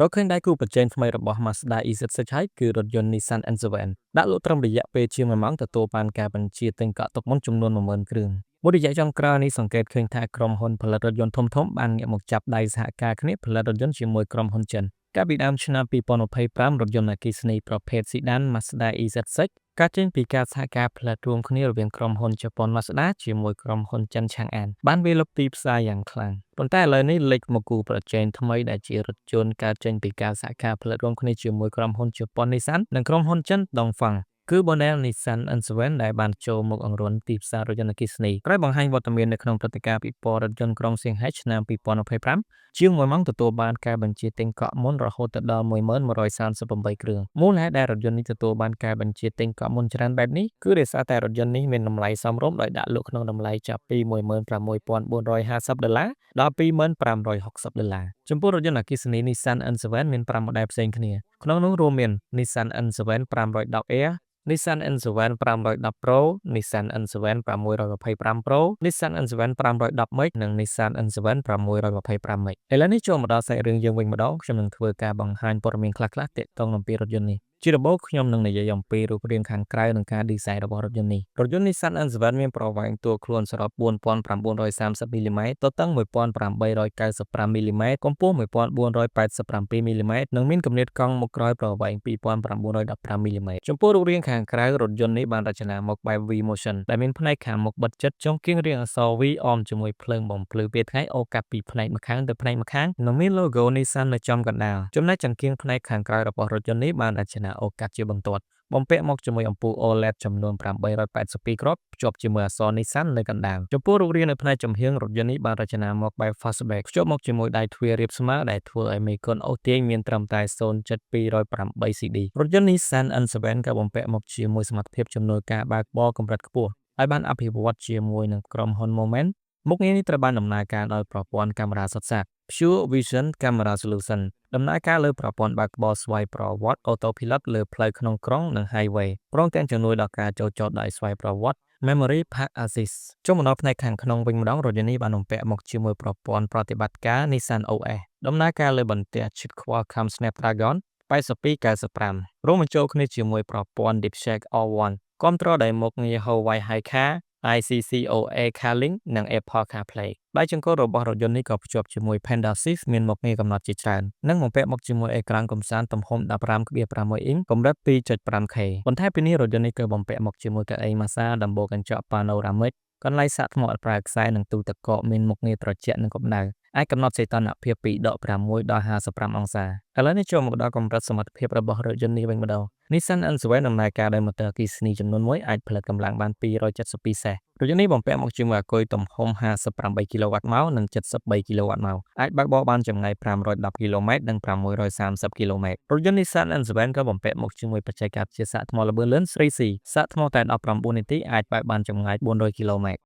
រកឃើញដៃគូប្រជែងថ្មីរបស់ Mazda EZ6 ហើយគឺរថយន្ត Nissan N7 ដាក់លក់ត្រឹមរយៈពេលជាង1ម៉ោងទទួលបានការបញ្ជាទិញកក់ទុកមុនចំនួន 10,000 គ្រឿងមួយរយៈចុងក្រោយនេះសង្កេតឃើញថាក្រុមហ៊ុនផលិតរថយន្តធំៗបានងាកមកចាប់ដៃសហការគ្នាផលិតរថយន្តជាមួយក្រុមហ៊ុនចិនកាលពីដើមឆ្នាំ2025រថយន្តអគ្គិសនីប្រភេទ Sedan Mazda EZ6 ការចេញពីការសហការផលិតរួមគ្នារវាងក្រុមហ៊ុនជប៉ុន Mazda ជាមួយក្រុមហ៊ុនចិន Chang'an បានវាយលុកទីផ្សារយ៉ាងខ្លាំងប៉ុន្តែឥឡូវនេះលេចមកគូប្រជែងថ្មីដែលជារថយន្តកើតចេញពីការសហការផលិតរួមគ្នាជាមួយក្រុមហ៊ុនជប៉ុន Nissan និងក្រុមហ៊ុនចិន Dongfeng គឺ Model Nissan N7 ដែលបានចូលមកអង្រួនទីផ្សាររថយន្តអគ្គិសនីក្រោយបង្ហាញវត្តមាននៅក្នុងព្រឹត្តិការណ៍ពិព័រណ៍រថយន្តក្រុងសៀងហិចឆ្នាំ2025ជាង1ម៉ោងទទួលបានការបញ្ជាទិញកក់មុនរហូតដល់ 1138 គ្រឿងមូលហេតុដែលរថយន្តនេះទទួលបានការបញ្ជាទិញកក់មុនច្រើនបែបនេះគឺដោយសារតែរថយន្តនេះមានតម្លៃសមរម្យដោយដាក់លក់ក្នុងតម្លៃចាប់ពី $16,450 ដល់ $25,660 ចំពោះរថយន្តអគ្គិសនី Nissan N7 មាន5ម៉ូដែលផ្សេងគ្នាក្នុងនោះរួមមាន Nissan N7 510Air Nissan N7 510 Pro Nissan N7 625 Pro Nissan N7 510 MX និង Nissan N7 625 MX ឥឡូវនេះចូលមកដល់សាច់រឿងយើងវិញម្ដងខ្ញុំនឹងធ្វើការបង្ហាញព័ត៌មានខ្លះៗទាក់ទងនឹងពីរថយន្តនេះជាដំបូងខ្ញុំនឹងនិយាយអំពីរូបរាងខាងក្រៅនិងការ design របស់រថយន្តនេះរថយន្ត Nissan N7 មានប្រវែងតួខ្លួនសរុប 4,930 មីលីម៉ែត្រទទឹង 1,895 មីលីម៉ែត្រកម្ពស់ 1,487 មីលីម៉ែត្រនិងមានគម្លាតកង់មុខក្រោយប្រវែង 2,915 មីលីម៉ែត្រចំពោះរូបរាងខាងក្រៅរថយន្តនេះបានរចនាមកបែប V motion ដែលមានផ្នែកខាងមុខបិទជិតចុងគៀងរាងអក្សរ V អមជាមួយភ្លើងបំភ្លឺពេលថ្ងៃអូសកាត់ពីផ្នែកម្ខាងទៅផ្នែកម្ខាងនិងមាន logo Nissan នៅចំកណ្ដាលចំណែកចង្គៀងផ្នែកខាងក្រោយរបស់រថយន្តនេះបានរចនាអូសកាត់ជាបន្ទាត់បំពាក់មកជាមួយអំពូល OLED ចំនួន882គ្រាប់ភ្ជាប់ជាមួយអក្សរ Nissan នៅកណ្ដាលចំពោះរូបរាងនៅផ្នែកចំហៀងរថយន្តនេះបានរចនាមកបែប fastback ភ្ជាប់មកជាមួយដៃទ្វាររាបស្មើដែលធ្វើឲ្យមេគុនអូសទាញមានត្រឹមតែ 0.208 CD រថយន្ត Nissan N7 ក៏បំពាក់មកជាមួយសមត្ថភាពជំនួយការបើកបរកម្រិតខ្ពស់ហើយបានអភិវឌ្ឍជាមួយនឹងក្រុមហ៊ុន Moment មុខងារនេះត្រូវបានដំណើរការដោយប្រព័ន្ធកាមេរ៉ាសុទ្ធសាធ Pure Vision Camera Solution ដំណើរការលើប្រព័ន្ធបើកបរស្វ័យប្រវត្តិ Autopilot លើផ្លូវក្នុងក្រុងនិង Highway ព្រមទាំងជំនួយដល់ការចូលចតដោយស្វ័យប្រវត្តិ Memory Park Assist ចូលមកដល់ផ្នែកខាងក្នុងវិញម្ដងរថយន្តនេះបានបំពាក់មកជាមួយប្រព័ន្ធប្រតិបត្តិការ Nissan OS ដំណើរការលើបន្ទះជិត Qualcomm Snapdragon 8295រួមបញ្ចូលគ្នាជាមួយប្រព័ន្ធ DeepSeek R1 គាំទ្រដោយមុខងារ Huawei HiCar ICCOA CarLink និង Apple CarPlay ដៃចង្កូតរបស់រថយន្តនេះក៏ភ្ជាប់ជាមួយ Panda Assist មានមុខងារកំណត់ជាច្រើននិងបំពាក់មកជាមួយអេក្រង់កម្សាន្តទំហំ 15.6 អ៊ីនកម្រិត 2.5K បន្ថែមពីនេះរថយន្តនេះក៏បំពាក់មកជាមួយកៅអីម៉ាស្សាដំបូលកញ្ចក់ Panoramic កន្លែងសាកថ្មឥដ្ឋប្រើខ្សែនិងទូទឹកកកមានមុខងារត្រជាក់និងកម្ដៅអាចកំណត់សីតុណ្ហភាពពី -6 ដល់ 55 អង្សាឥឡូវនេះចូលមកដល់កម្រិតសមត្ថភាពរបស់រថយន្តនេះវិញម្ដង Nissan N7 ដំណើរការដោយម៉ូទ័រអគ្គិសនីចំនួន1អាចផលិតកម្លាំងបាន 272 សេសរថយន្តនេះបំពាក់មកជាមួយអាគុយទំហំ 58 គីឡូវ៉ាត់ម៉ោងនិង 73 គីឡូវ៉ាត់ម៉ោងអាចបើកបរបានចម្ងាយ 510 គីឡូម៉ែត្រនិង 630 គីឡូម៉ែត្ររថយន្ត Nissan N7 ក៏បំពាក់មកជាមួយបច្ចេកវិទ្យាសាកថ្មល្បឿនលឿន 3C សាកថ្មតែ 19 នាទីអាចបើកបានចម្ងាយ 400 គីឡូម៉ែត្រ